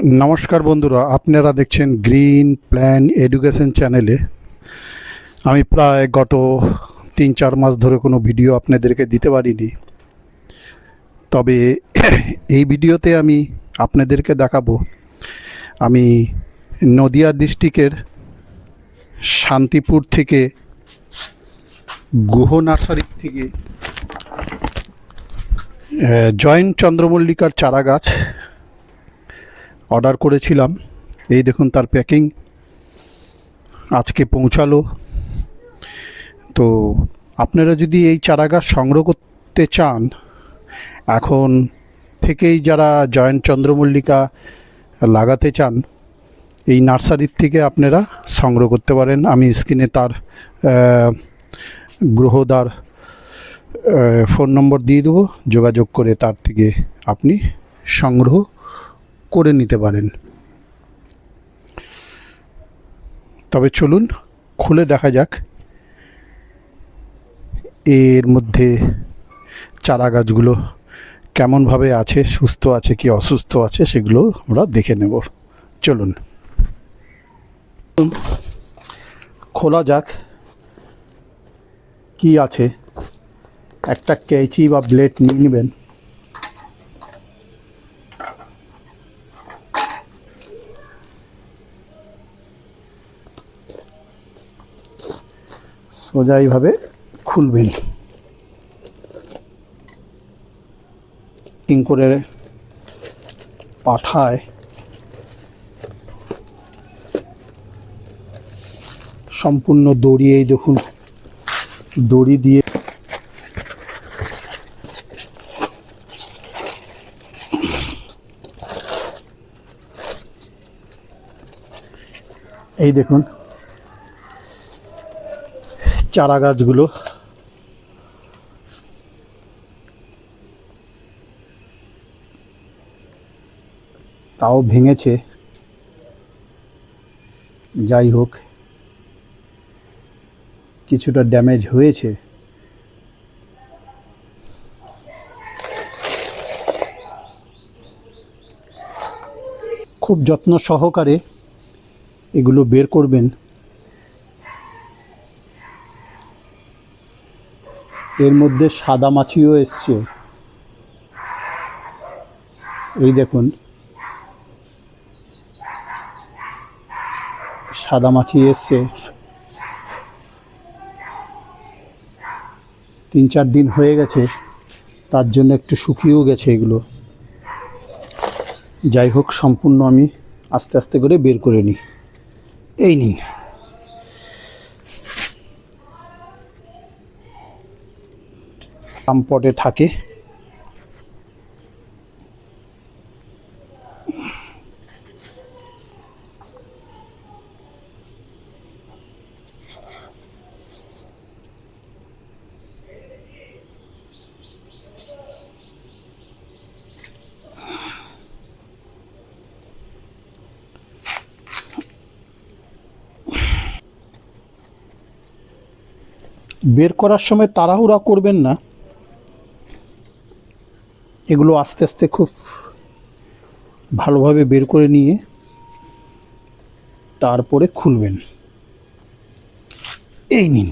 নমস্কার বন্ধুরা, আপনারা দেখছেন গ্রিন প্ল্যান এডুকেশন চ্যানেলে। আমি প্রায় গত 3-4 মাস ধরে কোনো ভিডিও আপনাদেরকে দিতে পারিনি, তবে এই ভিডিওতে আমি আপনাদেরকে দেখাবো আমি নদিয়া ডিস্ট্রিক্টের শান্তিপুর থেকে গুহ নার্সারি থেকে জয়েন্ট চন্দ্রমল্লিকার চারা গাছ অর্ডার করেছিলাম। এই দেখুন তার প্যাকিং আজকে পৌঁছালো। তো আপনারা যদি এই চারা গাছ সংগ্রহ করতে চান, এখন থেকেই যারা জয়েন্ট চন্দ্রমল্লিকা লাগাতে চান, এই নার্সারির থেকে আপনারা সংগ্রহ করতে পারেন। আমি স্ক্রিনে তার গ্রহদার ফোন নম্বর দিয়ে দেবো, যোগাযোগ করে তার থেকে আপনি সংগ্রহ করে নিতে পারেন। তবে চলুন খুলে দেখা যাক এর মধ্যে চারা গাছগুলো কেমনভাবে আছে, সুস্থ আছে কি অসুস্থ আছে, সেগুলো আমরা দেখে নেব। চলুন খোলা যাক কি আছে। একটা কেঁচি বা ব্লেড নিয়ে নেবেন। সোজা এইভাবে খুলবেন, কিং করে পাঠায় সম্পূর্ণ দড়ি, এই দেখুন দড়ি দিয়ে এই দেখুন চারা গাছগুলো তাও ভেঙেছে। যাই হোক, কিছুটা ড্যামেজ হয়েছে। খুব যত্ন সহকারে এগুলো বের করবেন। এর মধ্যে সাদা মাছিও এসছে, এই দেখুন সাদা মাছি এসছে। 3-4 দিন হয়ে গেছে, তার জন্য একটু শুকিয়েও গেছে এগুলো। যাই হোক, সম্পূর্ণ আমি আস্তে আস্তে করে বের করে নিই। এই নিন, পটে থাকে। বের করার সময় তাড়াহুড়া করবেন না, এগুলো আস্তে আস্তে খুব ভালোভাবে বের করে নিয়ে তারপরে খুলবেন। এই নিন,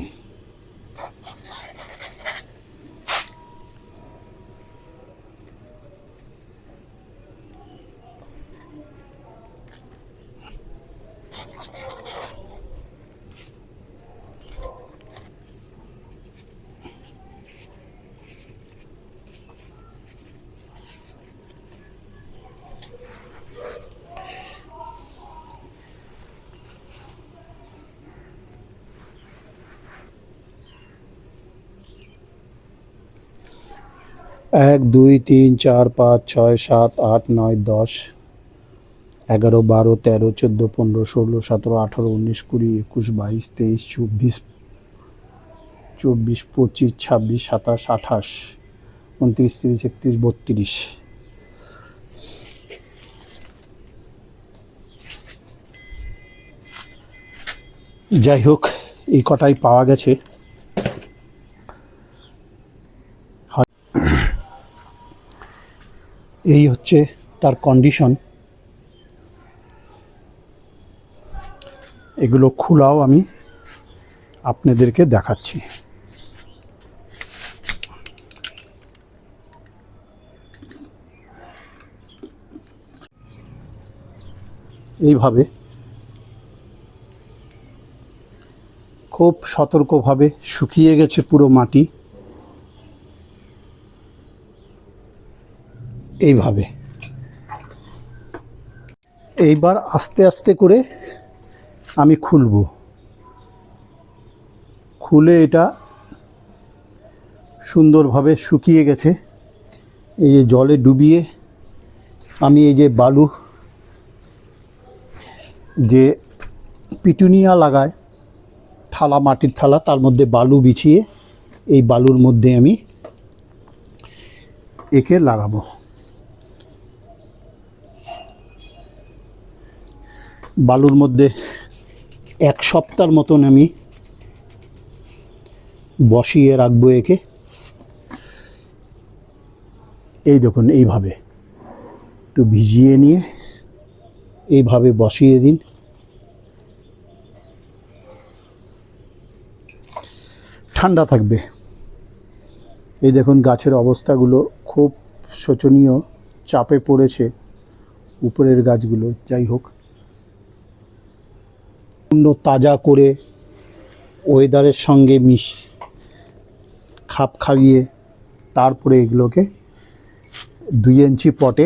এক 2 3 4 5 6 7 8 9 10 11 12 13 14 15 16 17 18 19 20 21 22 23 24 25 26 27 28 29 30 31 32। যাই হোক, এই কটাই পাওয়া গেছে। এই হচ্ছে তার কন্ডিশন। এগুলো খোলাও আমি আপনাদেরকে দেখাচ্ছি। এইভাবে খুব সতর্কভাবে শুকিয়ে গেছে পুরো মাটি। এইভাবে এইবার আস্তে আস্তে করে আমি খুলে এটা সুন্দরভাবে শুকিয়ে গেছে। এই যে জলে ডুবিয়ে আমি এই যে বালু, যে পিটুনিয়া লাগায় থালা, মাটির থালা, তার মধ্যে বালু বিছিয়ে এই বালুর মধ্যে আমি একে লাগাবো। বালুর মধ্যে 1 সপ্তাহের মতন আমি বসিয়ে রাখবো একে। এই দেখুন, এইভাবে একটু ভিজিয়ে নিয়ে এইভাবে বসিয়ে দিন। ঠান্ডা থাকবে। এই দেখুন গাছের অবস্থাগুলো খুব শোচনীয়, চাপে পড়েছে উপরের গাছগুলো। যাই হোক, পূর্ণ তাজা করে ওয়েদারের সঙ্গে খাপ খাইয়ে তারপরে এগুলোকে 2 ইঞ্চি পটে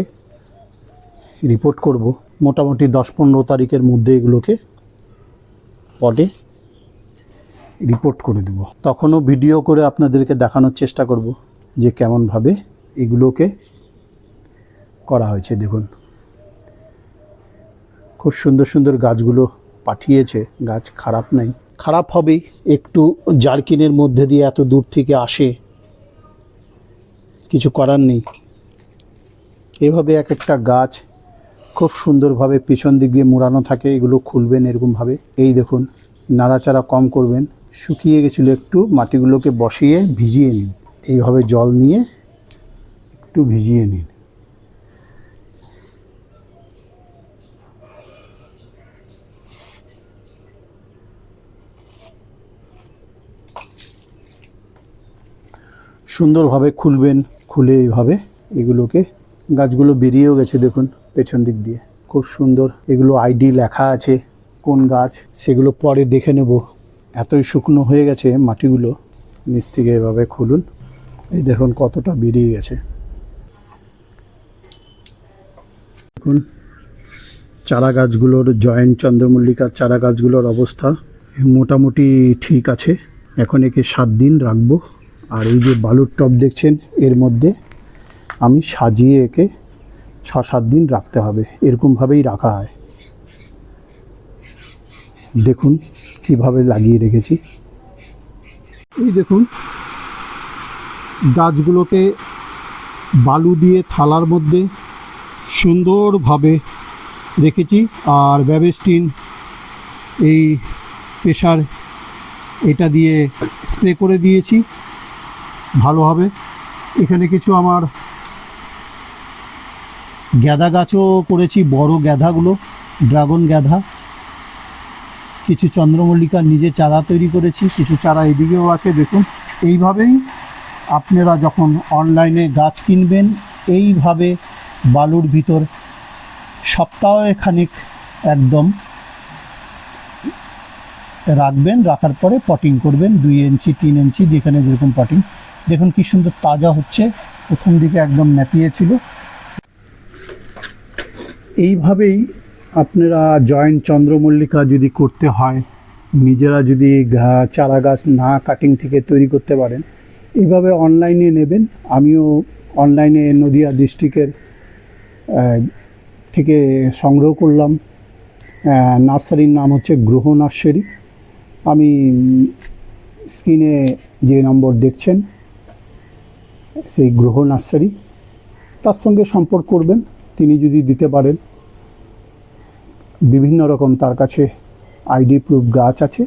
রিপোর্ট করব। মোটামুটি 10-15 তারিখের মধ্যে এগুলোকে পটে রিপোর্ট করে দেব। তখনও ভিডিও করে আপনাদেরকে দেখানোর চেষ্টা করব যে কেমনভাবে এগুলোকে করা হয়েছে। দেখুন, খুব সুন্দর সুন্দর গাছগুলো পাঠিয়েছে। গাছ খারাপ নাই, খারাপ হবেই, একটু জার্কিনের মধ্যে দিয়ে এত দূর থেকে আসে, কিছু করার নেই। এভাবে এক একটা গাছ খুব সুন্দরভাবে পিছন দিক দিয়ে মুড়ানো থাকে। এগুলো খুলবেন এরকমভাবে। এই দেখুন, নাড়াচাড়া কম করবেন। শুকিয়ে গেছিলো একটু, মাটিগুলোকে বসিয়ে ভিজিয়ে নিন। এইভাবে জল নিয়ে একটু ভিজিয়ে নিন। সুন্দরভাবে খুলবেন। খুলে এইভাবে এগুলোকে, গাছগুলো বেরিয়েও গেছে দেখুন পেছন দিক দিয়ে, খুব সুন্দর। এগুলো আইডি লেখা আছে কোন গাছ, সেগুলো পরে দেখে নেব। এতই শুকনো হয়ে গেছে মাটিগুলো। নিচ থেকে এভাবে খুলুন। এই দেখুন কতটা বেরিয়ে গেছে। দেখুন চারা গাছগুলোর, জয়েন্ট চন্দ্রমল্লিকার চারা গাছগুলোর অবস্থা মোটামুটি ঠিক আছে। এখন একে 7 দিন রাখবো। আর এই যে বালুর টব দেখছেন, এর মধ্যে আমি সাজিয়ে একে 6-7 দিন রাখতে হবে। এরকমভাবেই রাখা হয়। দেখুন কিভাবে লাগিয়ে রেখেছি। এই দেখুন গাছগুলোকে বালু দিয়ে থালার মধ্যে সুন্দরভাবে রেখেছি। আর ব্যাবিস্টিন, এই প্রেসার, এটা দিয়ে স্প্রে করে দিয়েছি ভালোভাবে। এখানে কিছু আমার গ্যাদা গাছও করেছি, বড় গ্যাদাগুলো, ড্রাগন গ্যাদা। কিছু চন্দ্রমল্লিকার নিজে চারা তৈরি করেছি, কিছু চারা এদিকেও আছে। দেখুন, এইভাবেই আপনারা যখন অনলাইনে গাছ কিনবেন, এইভাবে বালুর ভিতর সপ্তাহখানেক একদম রাখবেন। রাখার পরে পটিং করবেন 2 ইঞ্চি 3 ইঞ্চি, যেখানে যেরকম পটিং। দেখুন কি সুন্দর তাজা হচ্ছে। প্রথম দিকে একদম ন্যাপিয়ে ছিল। এইভাবেই আপনারা জয়েন্ট চন্দ্রমল্লিকা যদি করতে হয়, নিজেরা যদি চারা গাছ না কাটিং থেকে তৈরি করতে পারেন, এইভাবে অনলাইনে নেবেন। আমিও অনলাইনে নদিয়া ডিস্ট্রিক্টের থেকে সংগ্রহ করলাম। নার্সারির নাম হচ্ছে গ্রহ নার্সারি। আমি স্ক্রিনে যে নম্বর দেখছেন, সেই গ্রহ নার্সারি, তার সঙ্গে সম্পর্ক করবেন। তিনি যদি দিতে পারেন, বিভিন্ন রকম তার কাছে আইডি প্রুফ গাছ আছে,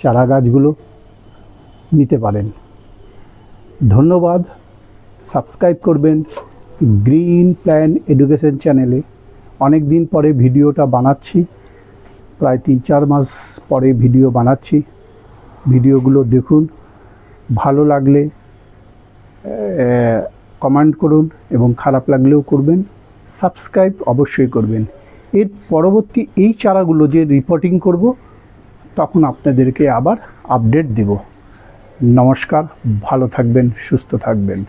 চারা গাছগুলো নিতে পারেন। ধন্যবাদ। সাবস্ক্রাইব করবেন গ্রিন প্ল্যান এডুকেশন চ্যানেলে। অনেক দিন পরে ভিডিওটা বানাচ্ছি, প্রায় 3-4 মাস পরে ভিডিও বানাচ্ছি। ভিডিওগুলো দেখুন, ভালো লাগলে কমেন্ট করুন এবং খারাপ লাগলেও করবেন। সাবস্ক্রাইব অবশ্যই করবেন। এর পরবর্তী এই চারাগুলো যে রিপোর্টিং করব তখন আপনাদেরকে আবার আপডেট দেব। নমস্কার, ভালো থাকবেন, সুস্থ থাকবেন।